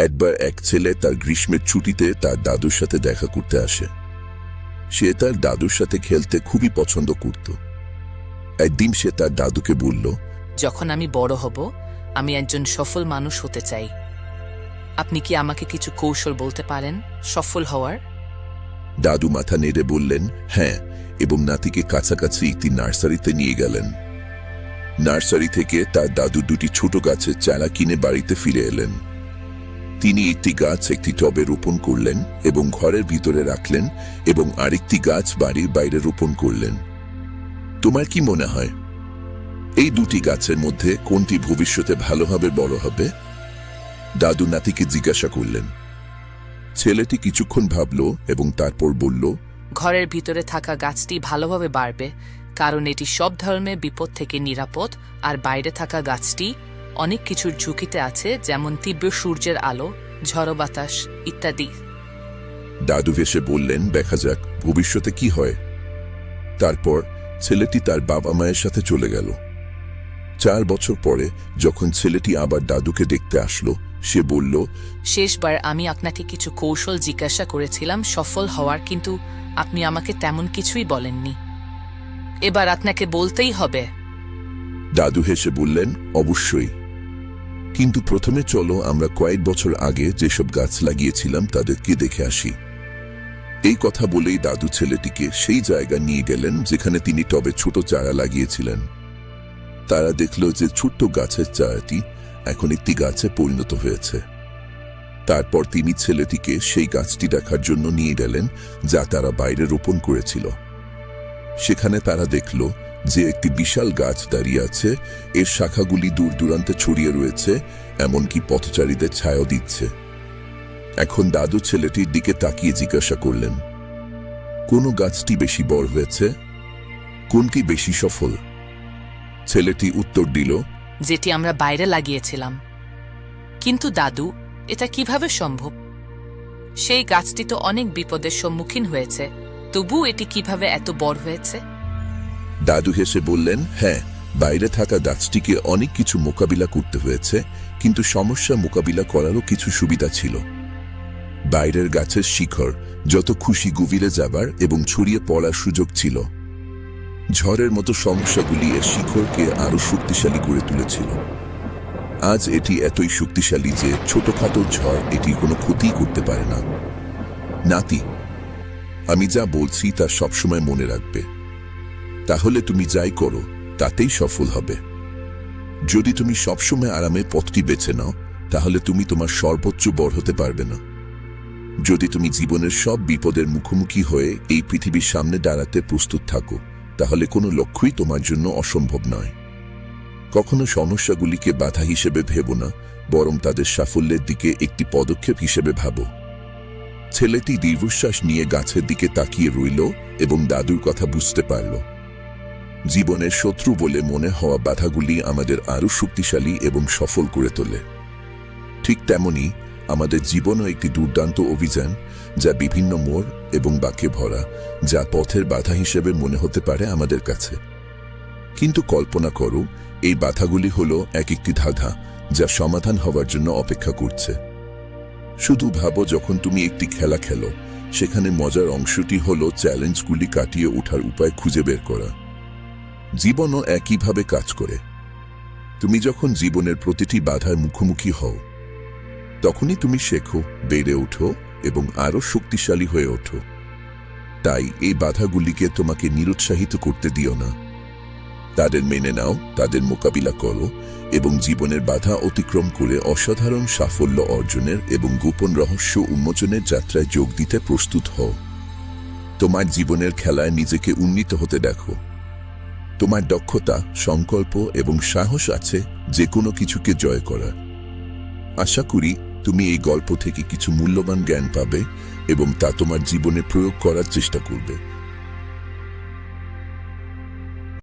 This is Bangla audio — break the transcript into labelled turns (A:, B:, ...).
A: একবার এক ছেলে তার গ্রীষ্মের ছুটিতে তার দাদুর সাথে দেখা করতে আসে। সে তার দাদুর সাথে খেলতে খুবই পছন্দ করত। একদিন সে তার দাদুকে বলল,
B: যখন আমি বড় হব আমি একজন সফল মানুষ হতে চাই। আপনি কি আমাকে কিছু কৌশল বলতে পারেন সফল হওয়ার?
A: দাদু মাথা নেড়ে বললেন, হ্যাঁ, এবং নাতিকে কাছাকাছি একটি নার্সারিতে নিয়ে গেলেন। নার্সারি থেকে তার দাদু দুটি ছোট গাছের চারা কিনে বাড়িতে ফিরে এলেন। তিনি একটি গাছ একটি টবে রোপণ করলেন এবং ঘরের ভিতরে রাখলেন এবং আরেকটি গাছ বাড়ির বাইরে রোপণ করলেন। তোমার কি মনে হয় এই দুটি গাছের মধ্যে কোনটি ভবিষ্যতে ভালোভাবে বড় হবে? দাদু নাতিকে জিজ্ঞাসা করলেন। ছেলেটি কিছুক্ষণ ভাবল এবং তারপর বলল,
B: ঘরের ভিতরে থাকা গাছটি ভালোভাবে বাড়বে, কারণ এটি সব ধরনের বিপদ থেকে নিরাপদ, আর বাইরে থাকা গাছটি অনেক কিছুর ঝুঁকিতে আছে, যেমন তীব্র সূর্যের আলো, ঝড়ো বাতাস ইত্যাদি।
A: দাদু ভেসে বললেন, দেখা যাক ভবিষ্যতে কি হয়। তারপর ছেলেটি তার বাবা মায়ের সাথে চলে গেল। 4 বছর পরে যখন ছেলেটি আবার দাদুকে দেখতে আসলো, সে বলল,
B: শেষবার আমি আপনাকে কিছু কৌশল জিজ্ঞাসা করেছিলাম সফল হওয়ার, কিন্তু আপনি আমাকে তেমন কিছুই বলেননি। এবার আপনাকে বলতেই হবে।
A: দাদু হেসে বললেন, অবশ্যই, কিন্তু প্রথমে চলো আমরা কয়েক বছর আগে যেসব গাছ লাগিয়েছিলাম তাদেরকে দেখে আসি। এই কথা বলেই দাদু ছেলেটিকে সেই জায়গা নিয়ে গেলেন যেখানে তিনি টবে ছোট চারা লাগিয়েছিলেন। তারা দেখল যে ছোট্ট গাছের চারাটি এখন একটি গাছে পরিণত হয়েছে। তারপর তিনি ছেলেটিকে সেই গাছটি দেখার জন্য নিয়ে গেলেন যা তারা বাইরে রোপণ করেছিল। সেখানে তারা দেখল যে একটি বিশাল গাছ দাঁড়িয়ে আছে, এর শাখাগুলি দূর দূরান্তে ছড়িয়ে রয়েছে, এমনকি পথচারীদের ছায়াও দিচ্ছে। এখন দাদু ছেলেটির দিকে তাকিয়ে জিজ্ঞাসা করলেন, কোন গাছটি বেশি বড় হয়েছে? কোনটি বেশি সফল? ছেলেটি উত্তর দিল,
B: যেটি আমরা বাইরে লাগিয়েছিলাম। কিন্তু দাদু, এটা কিভাবে সম্ভব? সেই গাছটি তো অনেক বিপদের সম্মুখীন হয়েছে, তবু এটি কিভাবে এত বড় হয়েছে?
A: দাদু হেসে বললেন, হ্যাঁ, বাইরে থাকা গাছটিকে অনেক কিছু মোকাবিলা করতে হয়েছে, কিন্তু সমস্যা মোকাবিলা করারও কিছু সুবিধা ছিল। বাইরের গাছের শিখর যত খুশি গভীরে যাবার এবং ছড়িয়ে পড়ার সুযোগ ছিল। ঝড়ের মতো সমস্যাগুলি এর শিখরকে আরো শক্তিশালী করে তুলেছিল। আজ এটি এতই শক্তিশালী যে ছোটখাটো ঝড় এটি কোনো ক্ষতি করতে পারে না। নাতি, আমি যা বলছি তা সবসময় মনে রাখবে, তাহলে তুমি যাই করো তাতেই সফল হবে। যদি তুমি সবসময় আরামের পথটি বেছে নাও, তাহলে তুমি তোমার সর্বোচ্চ বড় হতে পারবে না। যদি তুমি জীবনের সব বিপদের মুখোমুখি হয়ে এই পৃথিবীর সামনে দাঁড়াতে প্রস্তুত থাকো, তাহলে কোনো লক্ষ্যই তোমার জন্য অসম্ভব নয়। কখনো সমস্যাগুলিকে বাধা হিসেবে ভেবো না, বরং তাদের সাফল্যের দিকে একটি পদক্ষেপ হিসেবে ভাবো। ছেলেটি দীর্ঘশ্বাস নিয়ে গাছের দিকে তাকিয়ে রইল এবং দাদুর কথা বুঝতে পারল। জীবনের শত্রু বলে মনে হওয়া বাধাগুলি আমাদের আরো শক্তিশালী এবং সফল করে তোলে। ঠিক তেমনি আমাদের জীবনও একটি দুর্দান্ত অভিযান, যা বিভিন্ন মোড় এবং বাঁকে ভরা, যা পথের বাধা হিসেবে মনে হতে পারে আমাদের কাছে। কিন্তু কল্পনা করো, এই বাধাগুলি হলো এক একটি ধাঁধা যা সমাধান হওয়ার জন্য অপেক্ষা করছে। শুধু ভাবো, যখন তুমি একটি খেলা খেলো, সেখানে মজার অংশটি হলো চ্যালেঞ্জগুলি কাটিয়ে ওঠার উপায় খুঁজে বের করা। জীবনও একইভাবে কাজ করে। তুমি যখন জীবনের প্রতিটি বাধার মুখোমুখি হও, তখনই তুমি শেখো, বেড়ে ওঠো এবং আরো শক্তিশালী হয়ে ওঠো। তাই এই বাধাগুলিকে তোমাকে নিরুৎসাহিত করতে দিও না। তাদের মেনে নাও, তাদের মোকাবিলা করো এবং জীবনের বাধা অতিক্রম করে অসাধারণ সাফল্য অর্জনের এবং গোপন রহস্য উন্মোচনের যাত্রায় যোগ দিতে প্রস্তুত হও। তোমার জীবনের খেলায় নিজেকে উন্নীত হতে দেখো। তোমার দক্ষতা, সংকল্প এবং সাহস আছে যে কোনো কিছুকে জয় করার। আশা করি তুমি এই গল্প থেকে কিছু মূল্যবান জ্ঞান পাবে এবং তা তোমার জীবনে প্রয়োগ করার চেষ্টা করবে।